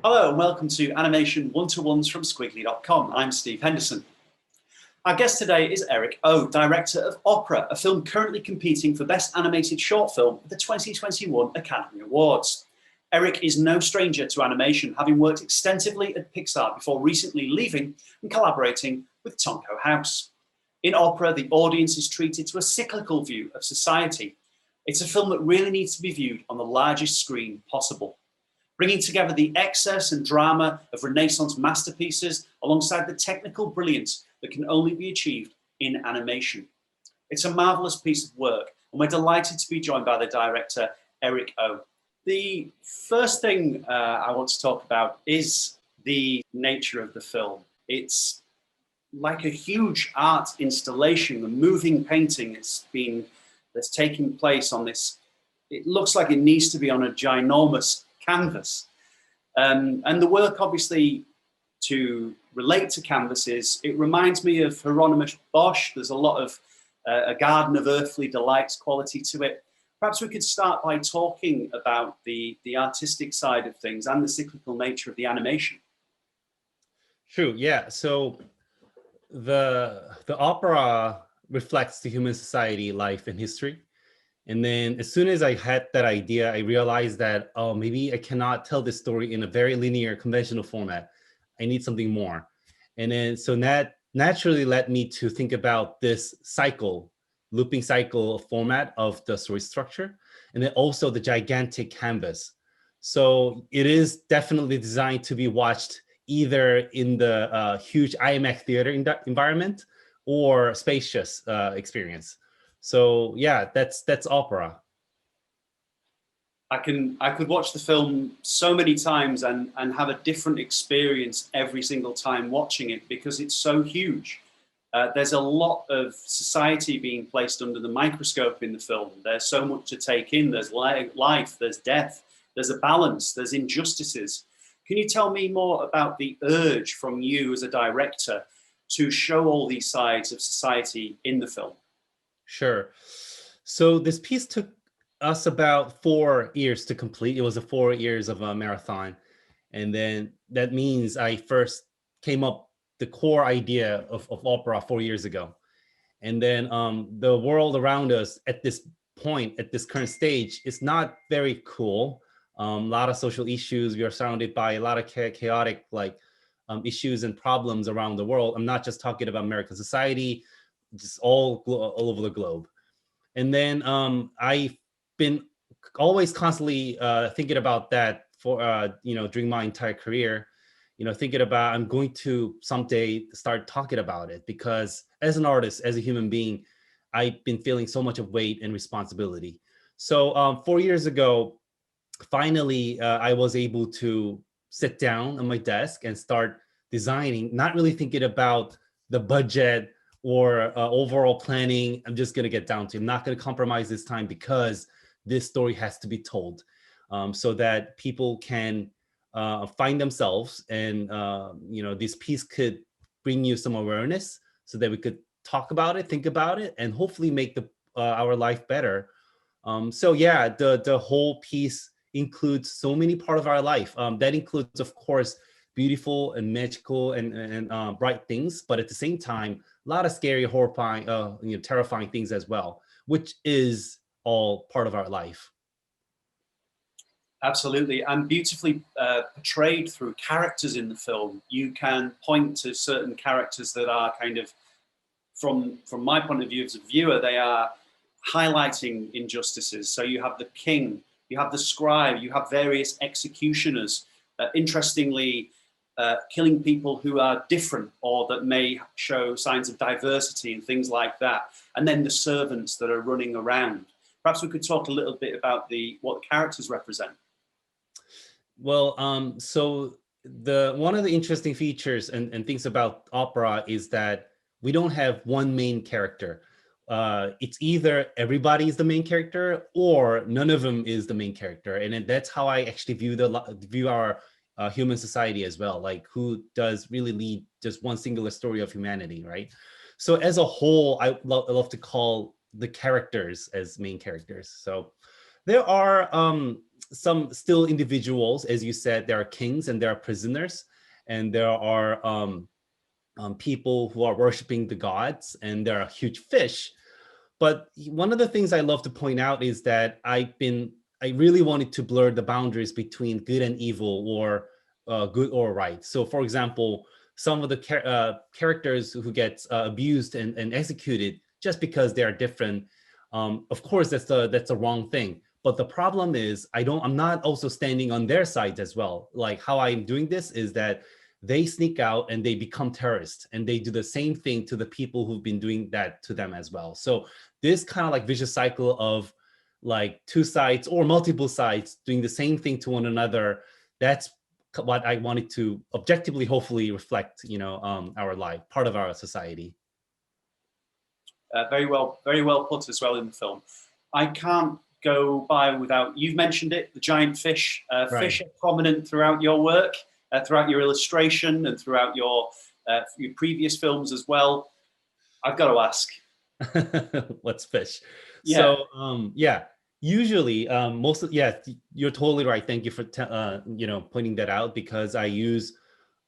Hello and welcome to Animation One-to-Ones from Skwigly.com. I'm Steve Henderson. Our guest today is Erick Oh, director of Opera, a film currently competing for Best Animated Short Film at the 2021 Academy Awards. Erick is no stranger to animation, having worked extensively at Pixar before recently leaving and collaborating with Tonko House. In Opera, the audience is treated to a cyclical view of society. It's a film that really needs to be viewed on the largest screen possible, bringing together the excess and drama of Renaissance masterpieces alongside the technical brilliance that can only be achieved in animation. It's a marvelous piece of work, and we're delighted to be joined by the director, Erick Oh. The first thing I want to talk about is the nature of the film. It's like a huge art installation, a moving painting that's taking place on this. It looks like it needs to be on a ginormous canvas. And the work, obviously, to relate to canvases, it reminds me of Hieronymus Bosch. There's a lot of a garden of earthly delights quality to it. Perhaps we could start by talking about the artistic side of things and the cyclical nature of the animation. True, yeah. So the opera reflects the human society, life, and history. And then as soon as I had that idea, I realized that, oh, maybe I cannot tell this story in a very linear, conventional format. I need something more. And then so that naturally led me to think about this looping cycle format of the story structure, and then also the gigantic canvas. So it is definitely designed to be watched either in the huge IMAX theater environment or spacious experience. So yeah, that's opera. I could watch the film so many times and have a different experience every single time watching it because it's so huge. There's a lot of society being placed under the microscope in the film. There's so much to take in. There's life, there's death, there's a balance, there's injustices. Can you tell me more about the urge from you as a director to show all these sides of society in the film? Sure. So this piece took us about 4 years to complete. It was 4 years of a marathon. And then that means I first came up the core idea of opera 4 years ago. And then the world around us at this point, at this current stage, is not very cool. A lot of social issues. We are surrounded by a lot of chaotic issues and problems around the world. I'm not just talking about American society, just all over the globe. And then I've been always constantly thinking about that for during my entire career, thinking about I'm going to someday start talking about it, because as an artist, as a human being, I've been feeling so much of weight and responsibility. So 4 years ago, finally, I was able to sit down on my desk and start designing, not really thinking about the budget or overall planning. I'm just going to get down to, I'm not going to compromise this time because this story has to be told, so that people can find themselves, and this piece could bring you some awareness so that we could talk about it, think about it, and hopefully make our life better. So yeah, the whole piece includes so many parts of our life. That includes, of course, beautiful and magical and bright things, but at the same time, a lot of scary, horrifying, terrifying things as well, which is all part of our life. Absolutely, and beautifully portrayed through characters in the film. You can point to certain characters that are kind of, from my point of view as a viewer, they are highlighting injustices. So you have the king, you have the scribe, you have various executioners, interestingly, killing people who are different or that may show signs of diversity and things like that. And then the servants that are running around. Perhaps we could talk a little bit about what the characters represent. Well, so one of the interesting features and things about opera is that we don't have one main character. It's either everybody is the main character or none of them is the main character. And that's how I actually view our human society as well. Like, who does really lead just one singular story of humanity, right? So as a whole, I love to call the characters as main characters. So there are some still individuals, as you said. There are kings and there are prisoners, and there are people who are worshiping the gods, and there are huge fish. But one of the things I love to point out is that I really wanted to blur the boundaries between good and evil, or good or right. So, for example, some of the characters who get abused and executed just because they are different. Of course, that's the wrong thing. But the problem is, I'm not also standing on their side as well. Like, how I'm doing this is that they sneak out and they become terrorists, and they do the same thing to the people who've been doing that to them as well. So this kind of like vicious cycle of like two sides or multiple sides doing the same thing to one another, that's what I wanted to objectively, hopefully, reflect, our life, part of our society. Very well put as well in the film. I can't go by without, you've mentioned it, the giant fish. Right. Fish are prominent throughout your work, throughout your illustration, and throughout your previous films as well. I've got to ask. What's fish? Yeah. So, usually you're totally right. Thank you for, pointing that out, because I use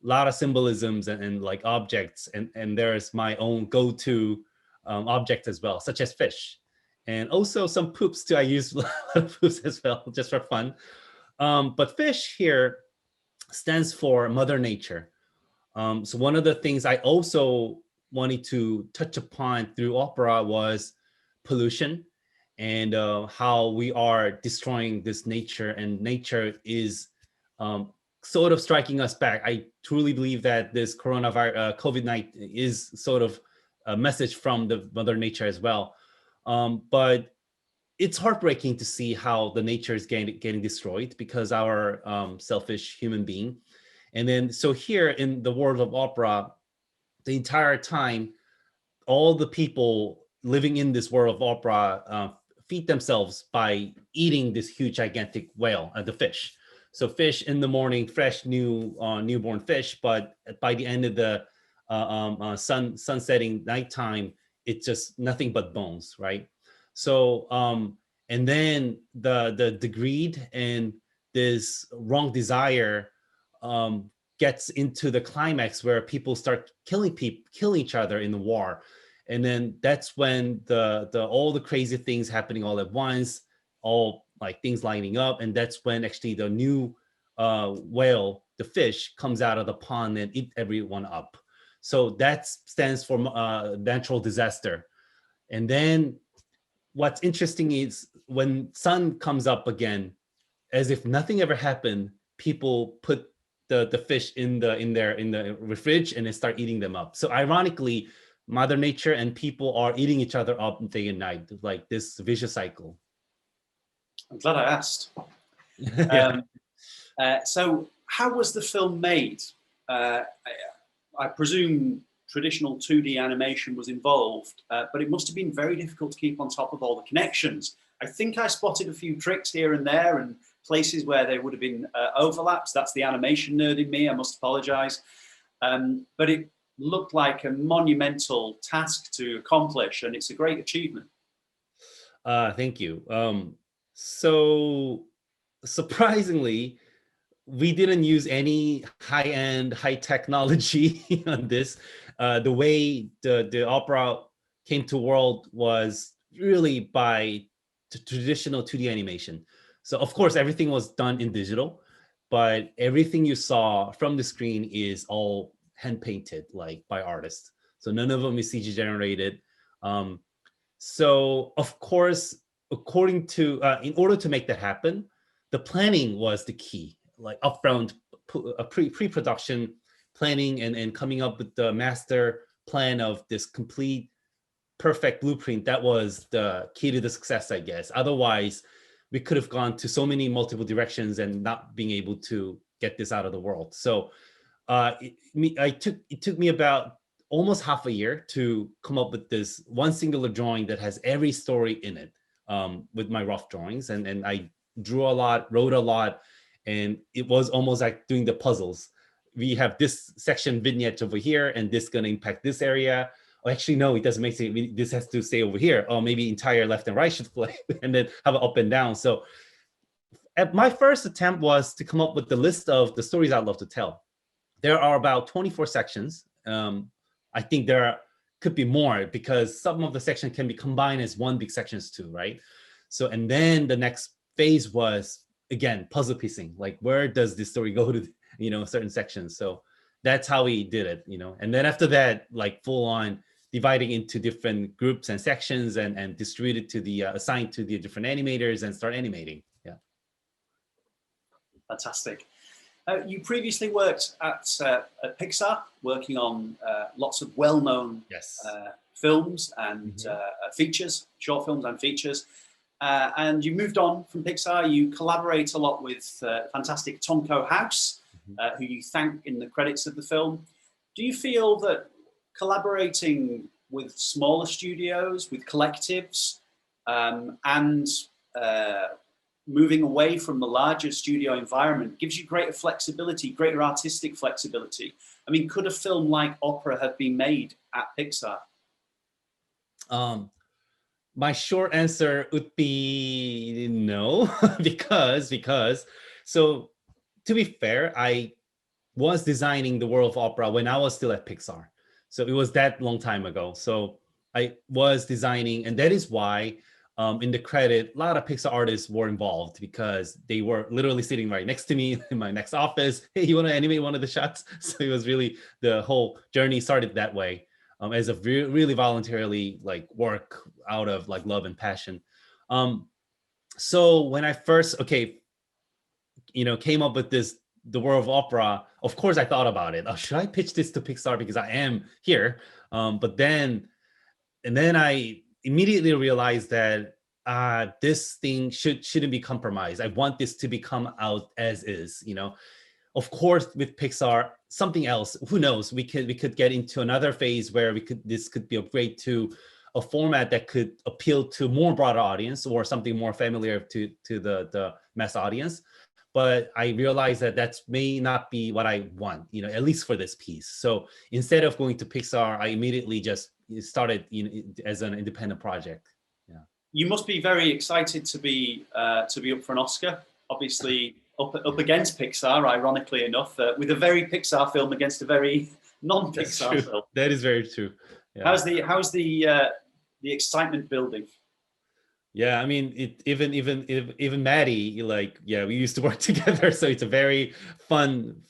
a lot of symbolisms and like objects, and there's my own go-to object as well, such as fish. And also some poops too. I use a lot of poops as well, just for fun. But fish here stands for Mother Nature. So one of the things I also wanted to touch upon through opera was pollution, and how we are destroying this nature, and nature is sort of striking us back. I truly believe that this coronavirus, COVID-19, is sort of a message from the Mother Nature as well. But it's heartbreaking to see how the nature is getting destroyed because our selfish human being. And then, so here in the world of opera, the entire time, all the people living in this world of opera feed themselves by eating this huge, gigantic whale, the fish. So fish in the morning, fresh, newborn fish, but by the end of the sun setting nighttime, it's just nothing but bones, right? So and then the greed and this wrong desire gets into the climax where people start killing each other in the war. And then that's when the all the crazy things happening all at once, all like things lining up, and that's when actually the new whale, the fish, comes out of the pond and eat everyone up. So that stands for natural disaster. And then what's interesting is when sun comes up again, as if nothing ever happened, people put the fish in the fridge and they start eating them up. So ironically, Mother Nature and people are eating each other up day and night, like this vicious cycle. I'm glad I asked. So how was the film made? I presume traditional 2D animation was involved, but it must have been very difficult to keep on top of all the connections. I think I spotted a few tricks here and there and places where there would have been overlaps. That's the animation nerd in me, I must apologize. But it looked like a monumental task to accomplish, and it's a great achievement. Thank you. So surprisingly, we didn't use any high-end, high technology on this. The way the opera came to world was really by traditional 2D animation. So of course, everything was done in digital, but everything you saw from the screen is all hand painted, like by artists. So none of them is CG generated. So of course, according to, in order to make that happen, the planning was the key, like upfront pre-production planning and coming up with the master plan of this complete perfect blueprint. That was the key to the success, I guess. Otherwise, we could have gone to so many multiple directions and not being able to get this out of the world. So it took me about almost half a year to come up with this one singular drawing that has every story in it, with my rough drawings. And I drew a lot, wrote a lot, and it was almost like doing the puzzles. We have this section vignette over here, and this gonna impact this area. oh, actually, no, it doesn't make sense. This has to stay over here. Oh, maybe entire left and right should play, and then have it up and down. So my first attempt was to come up with the list of the stories I'd love to tell. There are about 24 sections. I think could be more because some of the section can be combined as one big sections too, right? So, and then the next phase was, again, puzzle piecing. Like, where does this story go to, certain sections? So that's how we did it, And then after that, like full on dividing into different groups and sections and distributed to the, assigned to the different animators and start animating. Yeah. Fantastic. You previously worked at Pixar, working on lots of well-known films and features, short films and features. And you moved on from Pixar. You collaborate a lot with fantastic Tonko House, who you thank in the credits of the film. Do you feel that collaborating with smaller studios, with collectives, and moving away from the larger studio environment gives you greater flexibility, greater artistic flexibility? I mean, could a film like Opera have been made at Pixar? My short answer would be no, because so to be fair, I was designing the world of opera when I was still at Pixar. So it was that long time ago. So I was designing, and that is why in the credit, a lot of Pixar artists were involved because they were literally sitting right next to me in my next office. Hey, you want to animate one of the shots? So it was really, the whole journey started that way, as a really voluntarily like work out of like love and passion. So when I first, came up with the world of opera, of course I thought about it. Oh, should I pitch this to Pixar because I am here? But then I immediately realized that this thing shouldn't be compromised. I want this to become out as is, Of course, with Pixar, something else, who knows, we could get into another phase where this could be upgraded to a format that could appeal to more broader audience or something more familiar to the mass audience. But I realized that may not be what I want, at least for this piece. So instead of going to Pixar, I immediately just started as an independent project. Yeah. You must be very excited to be up for an Oscar. Obviously, up against Pixar, ironically enough, with a very Pixar film against a very non-Pixar film. That is very true. Yeah. How's the excitement building? Yeah, I mean, even Maddie, we used to work together, so it's a very fun,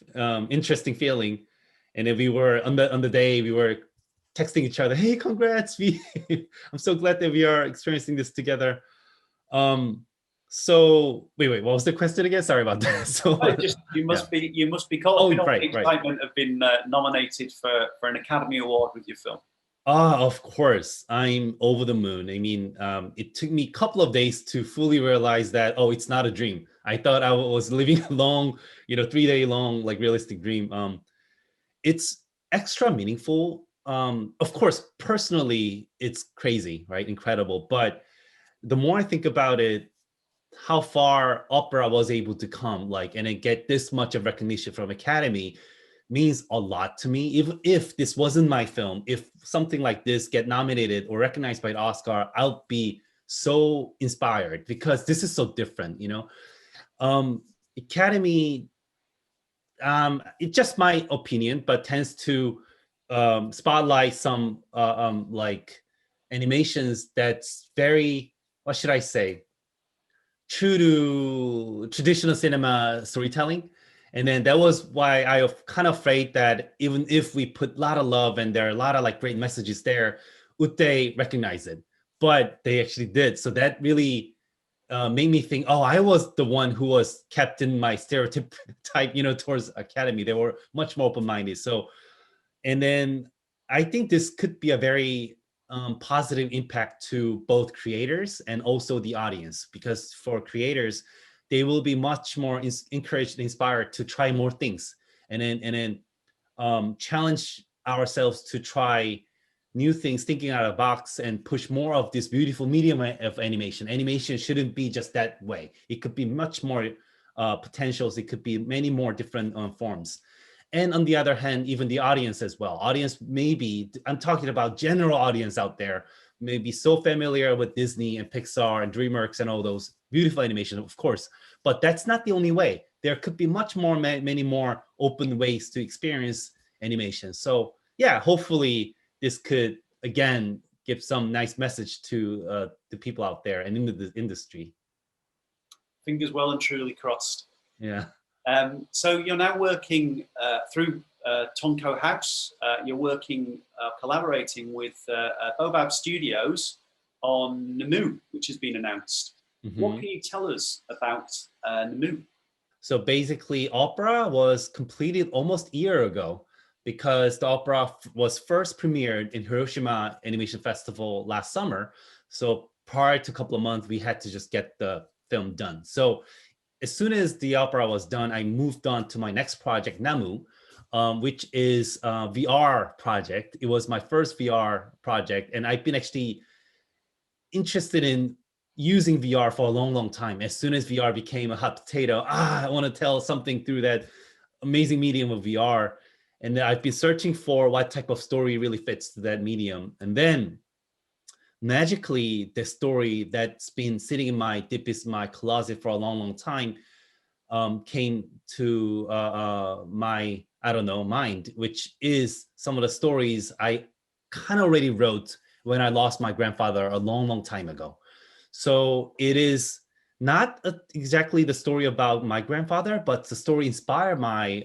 interesting feeling. And if we were on the day, we were texting each other, "Hey, congrats! I'm so glad that we are experiencing this together." So wait, what was the question again? Sorry about that. So you must be caught up in all the excitement of being nominated for an Academy Award with your film. Of course, I'm over the moon. I mean, it took me a couple of days to fully realize that, it's not a dream. I thought I was living a long, 3-day long, like realistic dream. It's extra meaningful. Of course, personally, it's crazy, right? Incredible. But the more I think about it, how far opera was able to come, and then get this much of recognition from Academy means a lot to me. If this wasn't my film, if something like this get nominated or recognized by the Oscar, I'll be so inspired because this is so different, Academy, it's just my opinion, but tends to spotlight some animations that's very, what should I say, true to traditional cinema storytelling. And then that was why I was kind of afraid that even if we put a lot of love and there are a lot of great messages there, would they recognize it? But they actually did. So that really made me think, I was the one who was kept in my stereotype type, towards Academy. They were much more open-minded. So, and then I think this could be a very positive impact to both creators and also the audience, because for creators, they will be much more encouraged and inspired to try more things, and then challenge ourselves to try new things, thinking out of the box, and push more of this beautiful medium of animation. Animation shouldn't be just that way. It could be much more potentials. It could be many more different forms. And on the other hand, even the audience as well. Audience, maybe, I'm talking about general audience out there, may be so familiar with Disney and Pixar and DreamWorks and all those beautiful animation, of course, but that's not the only way. There could be much more, many more open ways to experience animation. So yeah, hopefully this could, again, give some nice message to the people out there and into the industry. Fingers well and truly crossed. Yeah. So you're now working through Tonko House. You're working, collaborating with Bobab Studios on Namoo, which has been announced. Mm-hmm. What can you tell us about Namoo? So basically, opera was completed almost a year ago because the opera was first premiered in Hiroshima Animation Festival last summer. So prior to a couple of months, we had to just get the film done. So as soon as the opera was done, I moved on to my next project, Namoo, which is a VR project. It was my first VR project, and I've been actually interested in using VR for a long, long time. As soon as VR became a hot potato, I want to tell something through that amazing medium of VR. And I've been searching for what type of story really fits to that medium. And then magically, the story that's been sitting in my deepest my closet for a long, long time came to my, I don't know, mind, which is some of the stories I kind of already wrote when I lost my grandfather a long, long time ago. So it is not exactly the story about my grandfather, but the story inspired my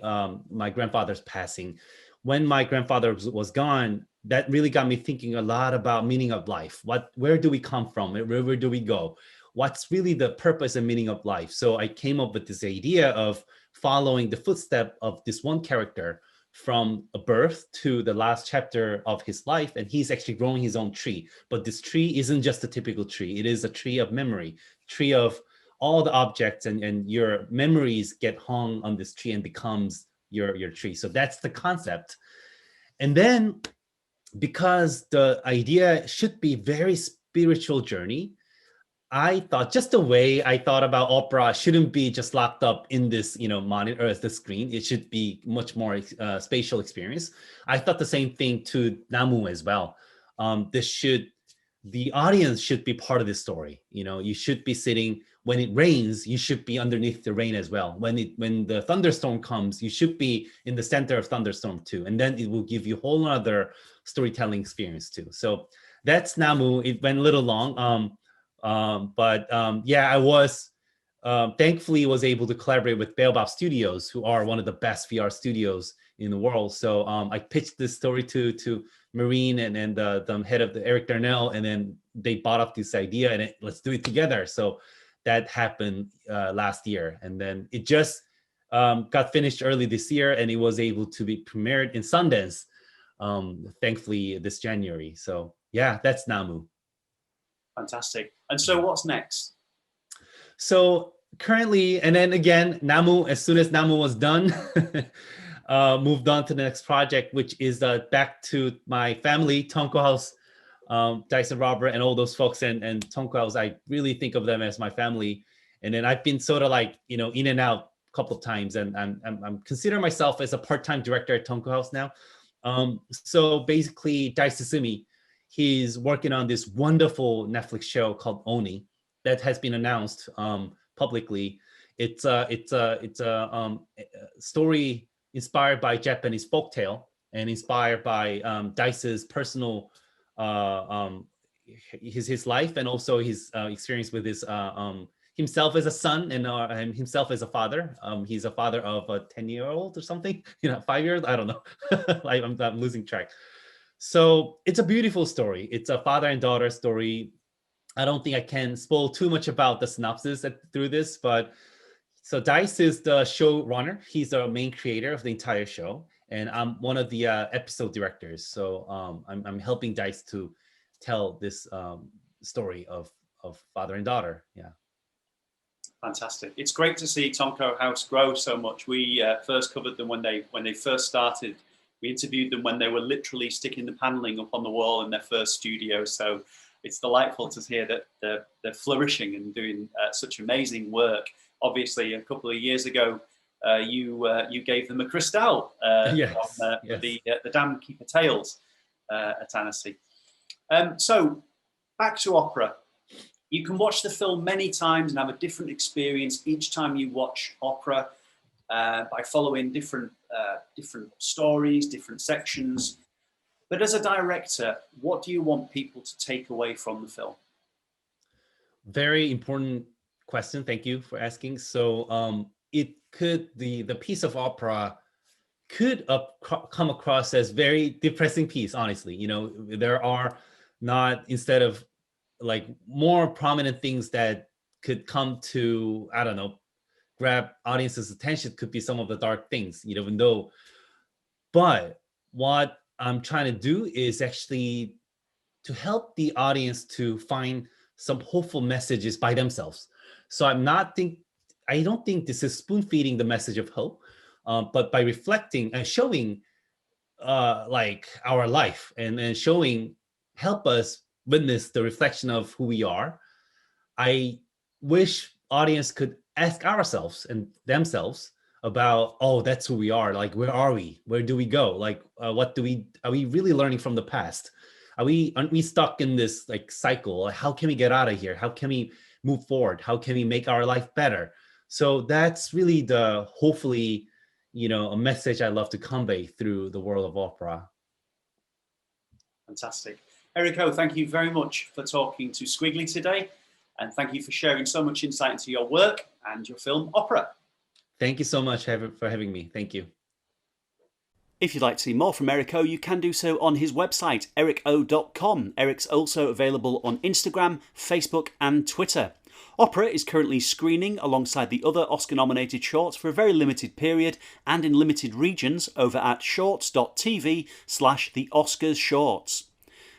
my grandfather's passing. When my grandfather was gone, that really got me thinking a lot about meaning of life. Where do we come from? Where do we go? What's really the purpose and meaning of life? So I came up with this idea of following the footstep of this one character from a birth to the last chapter of his life, and he's actually growing his own tree. But this tree isn't just a typical tree. It is a tree of memory, tree of all the objects, and your memories get hung on this tree and becomes your tree. So that's the concept. And then because the idea should be very spiritual journey, I thought just the way I thought about opera shouldn't be just locked up in this, monitor or the screen. It should be much more spatial experience. I thought the same thing to Namoo as well. The audience should be part of this story. You should be sitting when it rains. You should be underneath the rain as well. When the thunderstorm comes, you should be in the center of thunderstorm too. And then it will give you a whole other storytelling experience too. So that's Namoo. It went a little long. Yeah, I was thankfully was able to collaborate with Baobab Studios, who are one of the best VR studios in the world. So I pitched this story to Marine and the head of the Eric Darnell, and then they bought up this idea and let's do it together. So that happened last year, and then it just got finished early this year, and it was able to be premiered in Sundance, thankfully this January. So yeah, that's Namoo. Fantastic. And so what's next? So currently, and then again, Namoo, as soon as Namoo was done, moved on to the next project, which is back to my family, Tonko House, Dyson Robert, and all those folks. And Tonko House, I really think of them as my family. And then I've been sort of like, in and out a couple of times. And I'm considering myself as a part-time director at Tonko House now. So basically, Dice Sumi, he's working on this wonderful Netflix show called Oni that has been announced publicly. It's a story inspired by Japanese folktale and inspired by Dice's personal his life and also his experience with his himself as a son and himself as a father. He's a father of a 10-year-old or something, 5 years. I don't know. I'm losing track. So it's a beautiful story. It's a father and daughter story. I don't think I can spoil too much about the synopsis through this, but so Dice is the showrunner. He's the main creator of the entire show, and I'm one of the episode directors. So I'm helping Dice to tell this story of father and daughter. Yeah. Fantastic. It's great to see Tonko House grow so much. We first covered them when they first started. We interviewed them when they were literally sticking the paneling up on the wall in their first studio. So it's delightful to hear that they're flourishing and doing such amazing work. Obviously, a couple of years ago, you gave them a crystal Yes, on yes. the Dam Keeper Tales at Annecy. So back to opera. You can watch the film many times and have a different experience each time you watch opera by following different stories, different sections. But as a director, what do you want people to take away from the film? Very important question. Thank you for asking. So the piece of opera could come across as very depressing piece, honestly. There are not, instead of like more prominent things that could come to, I don't know, grab audience's attention, could be some of the dark things, even though. But what I'm trying to do is actually to help the audience to find some hopeful messages by themselves. So I don't think this is spoon feeding the message of hope, but by reflecting and showing like our life and showing, help us witness the reflection of who we are. I wish audience could ask ourselves and themselves about, oh, that's who we are. Like, where are we? Where do we go? Like, are we really learning from the past? Aren't we stuck in this like cycle? How can we get out of here? How can we move forward? How can we make our life better? So that's really hopefully, a message I love to convey through the world of opera. Fantastic. Erick Oh, thank you very much for talking to Skwigly today. And thank you for sharing so much insight into your work and your film Opera. Thank you so much for having me. Thank you. If you'd like to see more from Erick Oh, you can do so on his website, ericko.com. Eric's also available on Instagram, Facebook and Twitter. Opera is currently screening alongside the other Oscar-nominated shorts for a very limited period and in limited regions over at shorts.tv/theoscarsshorts.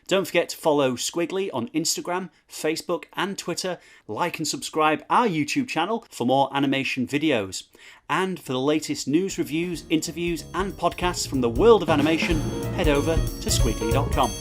Don't forget to follow Skwigly on Instagram, Facebook and Twitter. Like and subscribe our YouTube channel for more animation videos. And for the latest news, reviews, interviews and podcasts from the world of animation, head over to skwigly.com.